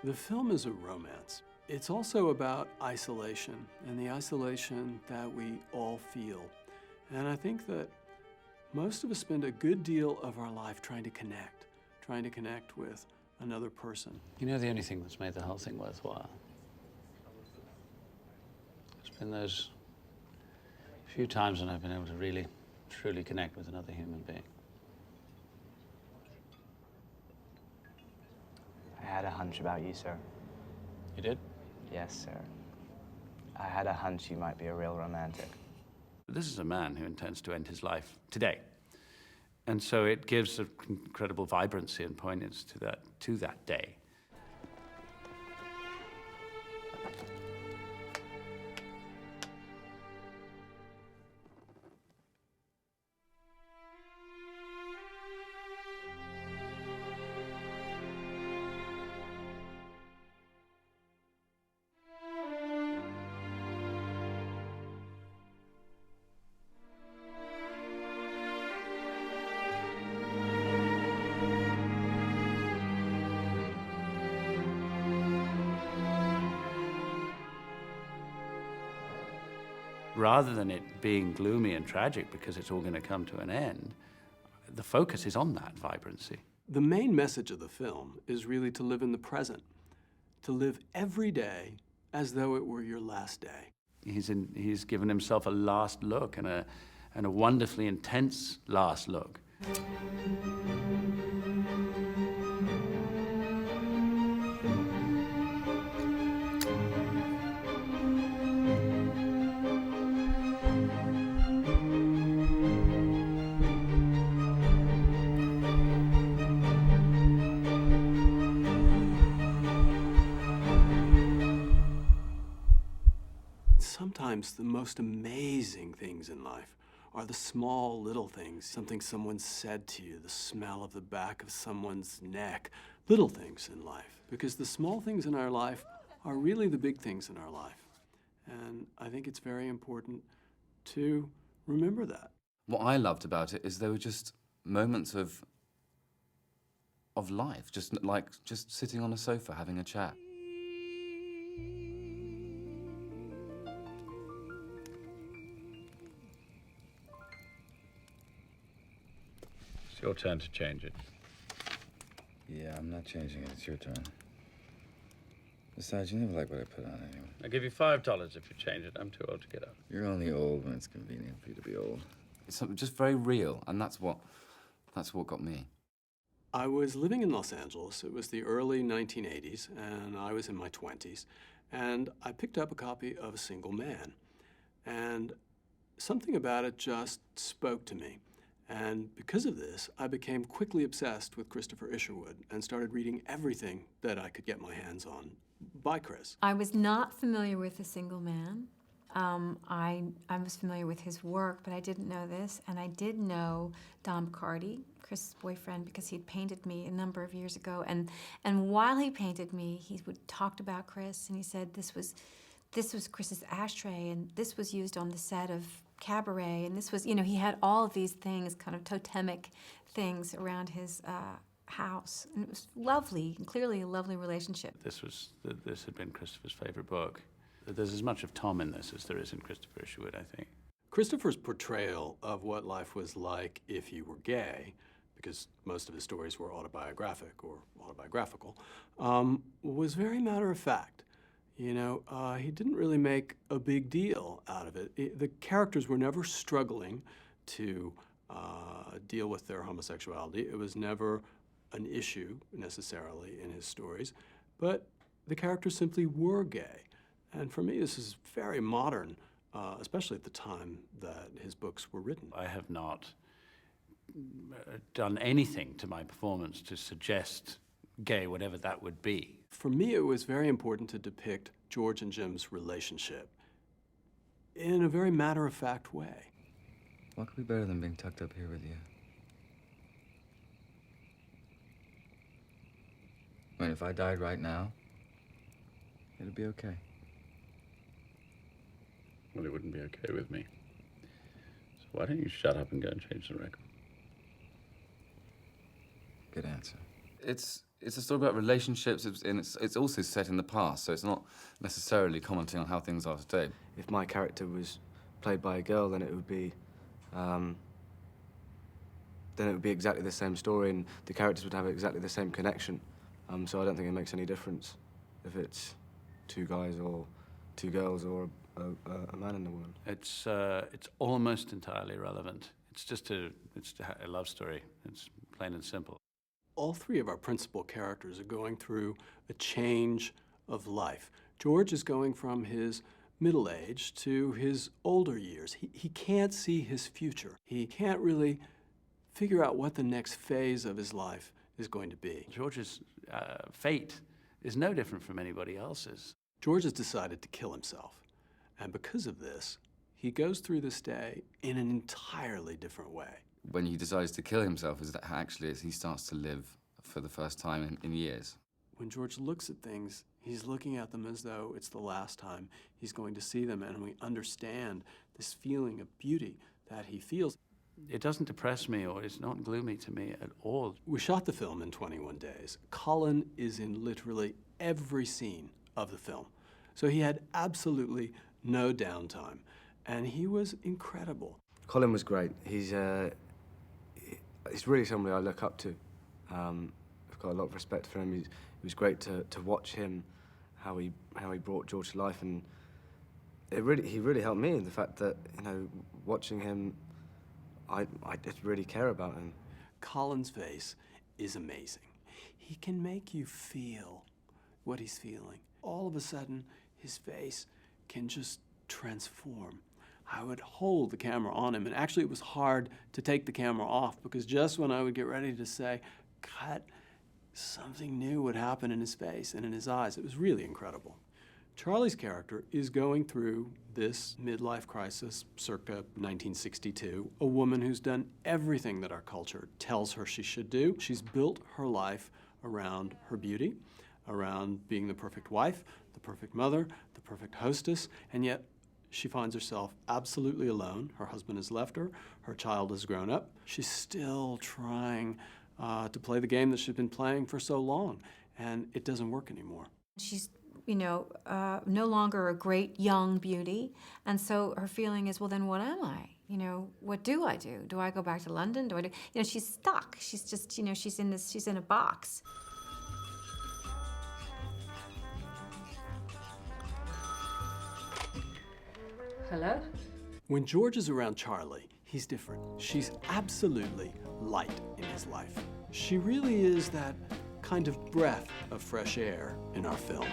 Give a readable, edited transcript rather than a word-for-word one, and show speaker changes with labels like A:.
A: The film is a romance. It's also about isolation and the isolation that we all feel. And I think that most of us spend a good deal of our life trying to connect with another person.
B: You know, the only thing that's made the whole thing worthwhile? It's been those few times when I've been able to really, truly connect with another human being.
C: I had a hunch about you, sir.
B: You did?
C: Yes, sir. I had a hunch you might be a real romantic.
B: This is a man who intends to end his life today. And so it gives an incredible vibrancy and poignance to that day. Rather than it being gloomy and tragic because it's all going to come to an end, the focus is on that vibrancy.
A: The main message of the film is really to live in the present, to live every day as though it were your last day.
B: He's given himself a last look and a wonderfully intense last look.
A: Sometimes the most amazing things in life are the small little things, something someone said to you, the smell of the back of someone's neck, little things in life. Because the small things in our life are really the big things in our life. And I think it's very important to remember that.
D: What I loved about it is there were just moments of life, just sitting on a sofa having a chat.
B: It's your turn to change it.
D: Yeah, I'm not changing it. It's your turn. Besides, you never like what I put on anyway.
B: I'll give you $5 if you change it. I'm too old to get up.
D: You're only old when it's convenient for you to be old. It's something just very real, and that's what got me.
A: I was living in Los Angeles. It was the early 1980s, and I was in my 20s. And I picked up a copy of A Single Man. And something about it just spoke to me. And because of this, I became quickly obsessed with Christopher Isherwood and started reading everything that I could get my hands on by Chris.
E: I was not familiar with A Single Man. I was familiar with his work, but I didn't know this. And I did know Don McCarty, Chris's boyfriend, because he'd painted me a number of years ago. And while he painted me, he would talk about Chris, and he said this was Chris's ashtray, and this was used on the set of Cabaret, and this was, you know, he had all of these things, kind of totemic things around his house, and it was lovely, and clearly a lovely relationship.
B: This had been Christopher's favorite book. There's as much of Tom in this as there is in Christopher Isherwood, I think.
A: Christopher's portrayal of what life was like if you were gay, because most of his stories were autobiographic or autobiographical, was very matter of fact. You know, he didn't really make a big deal out of it. The characters were never struggling to deal with their homosexuality. It was never an issue, necessarily, in his stories. But the characters simply were gay. And for me, this is very modern, especially at the time that his books were written.
B: I have not done anything to my performance to suggest gay, whatever that would be.
A: For me, it was very important to depict George and Jim's relationship in a very matter-of-fact way.
D: What could be better than being tucked up here with you? I mean, if I died right now, it'd be okay.
B: Well, it wouldn't be okay with me. So why don't you shut up and go and change the record?
D: Good answer. It's a story about relationships, and it's also set in the past, so it's not necessarily commenting on how things are today.
C: If my character was played by a girl, then it would be exactly the same story, and the characters would have exactly the same connection. So I don't think it makes any difference if it's two guys or two girls or a man and a woman.
B: It's almost entirely irrelevant. It's just a love story. It's plain and simple.
A: All three of our principal characters are going through a change of life. George is going from his middle age to his older years. He can't see his future. He can't really figure out what the next phase of his life is going to be.
B: George's fate is no different from anybody else's.
A: George has decided to kill himself. And because of this, he goes through this day in an entirely different way.
D: When he decides to kill himself, is that actually he starts to live for the first time in years.
A: When George looks at things, he's looking at them as though it's the last time he's going to see them, and we understand this feeling of beauty that he feels.
B: It doesn't depress me, or it's not gloomy to me at all.
A: We shot the film in 21 days. Colin is in literally every scene of the film. So he had absolutely no downtime, and he was incredible.
C: Colin was great. He's really somebody I look up to. I've got a lot of respect for him. It was great to watch him, how he brought George to life, and he really helped me in the fact that, you know, watching him, I just really care about him.
A: Colin's face is amazing. He can make you feel what he's feeling. All of a sudden, his face can just transform. I would hold the camera on him, and actually it was hard to take the camera off, because just when I would get ready to say, cut, something new would happen in his face and in his eyes. It was really incredible. Charlie's character is going through this midlife crisis circa 1962, a woman who's done everything that our culture tells her she should do. She's built her life around her beauty, around being the perfect wife, the perfect mother, the perfect hostess, and yet she finds herself absolutely alone. Her husband has left her. Her child has grown up. She's still trying to play the game that she's been playing for so long, and it doesn't work anymore.
E: She's, you know, no longer a great young beauty, and so her feeling is, well, then what am I? You know, what do I do? Do I go back to London? You know, she's stuck. She's just, you know, she's in a box.
F: Hello?
A: When George is around Charlie, he's different. She's absolutely light in his life. She really is that kind of breath of fresh air in our film.